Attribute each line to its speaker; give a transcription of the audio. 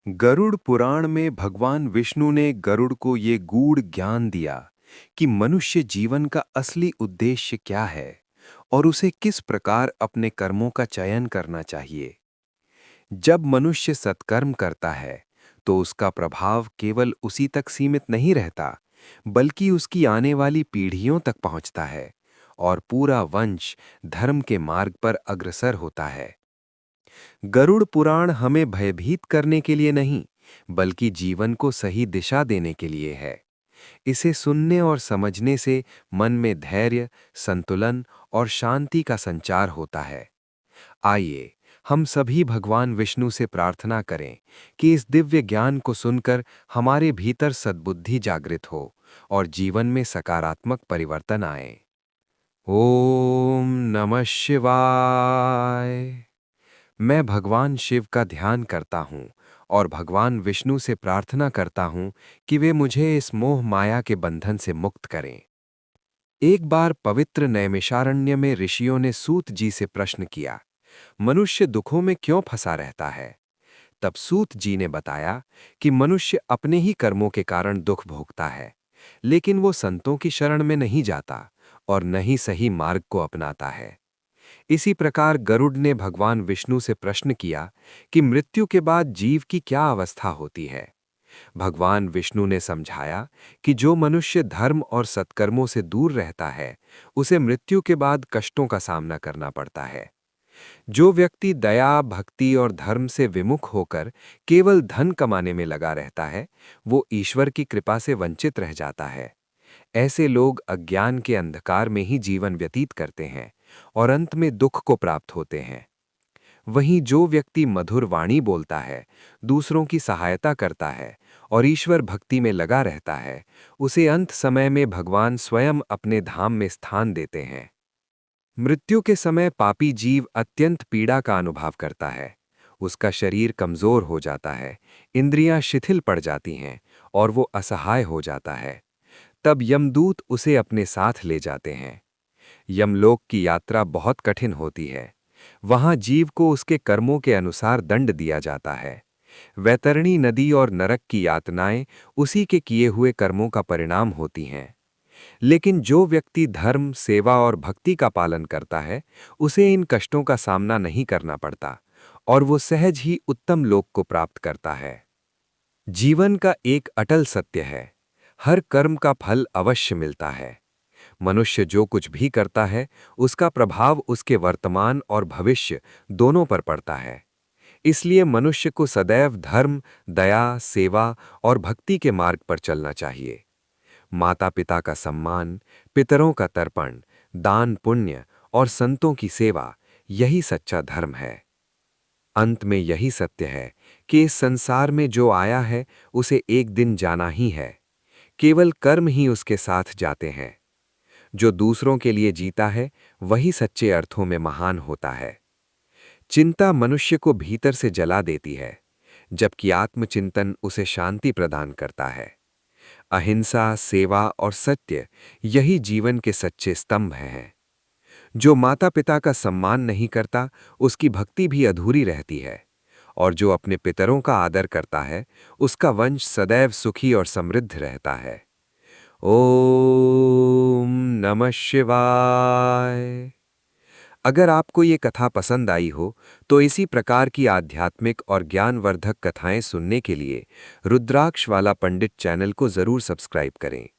Speaker 1: गरुड़ पुराण में भगवान विष्णु ने गरुड़ को ये गूढ़ ज्ञान दिया कि मनुष्य जीवन का असली उद्देश्य क्या है और उसे किस प्रकार अपने कर्मों का चयन करना चाहिए। जब मनुष्य सत्कर्म करता है तो उसका प्रभाव केवल उसी तक सीमित नहीं रहता, बल्कि उसकी आने वाली पीढ़ियों तक पहुंचता है और पूरा वंश धर्म के मार्ग पर अग्रसर होता है। गरुड़ पुराण हमें भयभीत करने के लिए नहीं, बल्कि जीवन को सही दिशा देने के लिए है। इसे सुनने और समझने से मन में धैर्य, संतुलन और शांति का संचार होता है। आइए, हम सभी भगवान विष्णु से प्रार्थना करें कि इस दिव्य ज्ञान को सुनकर हमारे भीतर सद्बुद्धि जागृत हो और जीवन में सकारात्मक परिवर्तन आए। ओम नमः शिवाय। मैं भगवान शिव का ध्यान करता हूँ और भगवान विष्णु से प्रार्थना करता हूँ कि वे मुझे इस मोह माया के बंधन से मुक्त करें। एक बार पवित्र नैमिषारण्य में ऋषियों ने सूत जी से प्रश्न किया, मनुष्य दुखों में क्यों फंसा रहता है? तब सूत जी ने बताया कि मनुष्य अपने ही कर्मों के कारण दुख भोगता है, लेकिन वो संतों की शरण में नहीं जाता और न ही सही मार्ग को अपनाता है। इसी प्रकार गरुड़ ने भगवान विष्णु से प्रश्न किया कि मृत्यु के बाद जीव की क्या अवस्था होती है। भगवान विष्णु ने समझाया कि जो मनुष्य धर्म और सत्कर्मों से दूर रहता है, उसे मृत्यु के बाद कष्टों का सामना करना पड़ता है। जो व्यक्ति दया, भक्ति और धर्म से विमुख होकर केवल धन कमाने में लगा रहता है, वो ईश्वर की कृपा से वंचित रह जाता है। ऐसे लोग अज्ञान के अंधकार में ही जीवन व्यतीत करते हैं और अंत में दुख को प्राप्त होते हैं। वहीं जो व्यक्ति मधुर वाणी बोलता है, दूसरों की सहायता करता है और ईश्वर भक्ति में लगा रहता है, उसे अंत समय में भगवान स्वयं अपने धाम में स्थान देते हैं। मृत्यु के समय पापी जीव अत्यंत पीड़ा का अनुभव करता है। उसका शरीर कमजोर हो जाता है, इंद्रियां शिथिल पड़ जाती हैं और वो असहाय हो जाता है। तब यमदूत उसे अपने साथ ले जाते हैं। यमलोक की यात्रा बहुत कठिन होती है। वहां जीव को उसके कर्मों के अनुसार दंड दिया जाता है। वैतरणी नदी और नरक की यातनाएं उसी के किए हुए कर्मों का परिणाम होती हैं। लेकिन जो व्यक्ति धर्म, सेवा और भक्ति का पालन करता है, उसे इन कष्टों का सामना नहीं करना पड़ता और वो सहज ही उत्तम लोक को प्राप्त करता है। जीवन का एक अटल सत्य है, हर कर्म का फल अवश्य मिलता है। मनुष्य जो कुछ भी करता है, उसका प्रभाव उसके वर्तमान और भविष्य दोनों पर पड़ता है। इसलिए मनुष्य को सदैव धर्म, दया, सेवा और भक्ति के मार्ग पर चलना चाहिए। माता पिता का सम्मान, पितरों का तर्पण, दान पुण्य और संतों की सेवा, यही सच्चा धर्म है। अंत में यही सत्य है कि इस संसार में जो आया है, उसे एक दिन जाना ही है। केवल कर्म ही उसके साथ जाते हैं। जो दूसरों के लिए जीता है, वही सच्चे अर्थों में महान होता है। चिंता मनुष्य को भीतर से जला देती है, जबकि आत्मचिंतन उसे शांति प्रदान करता है। अहिंसा, सेवा और सत्य, यही जीवन के सच्चे स्तंभ हैं। जो माता पिता का सम्मान नहीं करता, उसकी भक्ति भी अधूरी रहती है। और जो अपने पितरों का आदर करता है, उसका वंश सदैव सुखी और समृद्ध रहता है। ओम नमः शिवाय। अगर आपको ये कथा पसंद आई हो, तो इसी प्रकार की आध्यात्मिक और ज्ञानवर्धक कथाएं सुनने के लिए रुद्राक्ष वाला पंडित चैनल को जरूर सब्सक्राइब करें।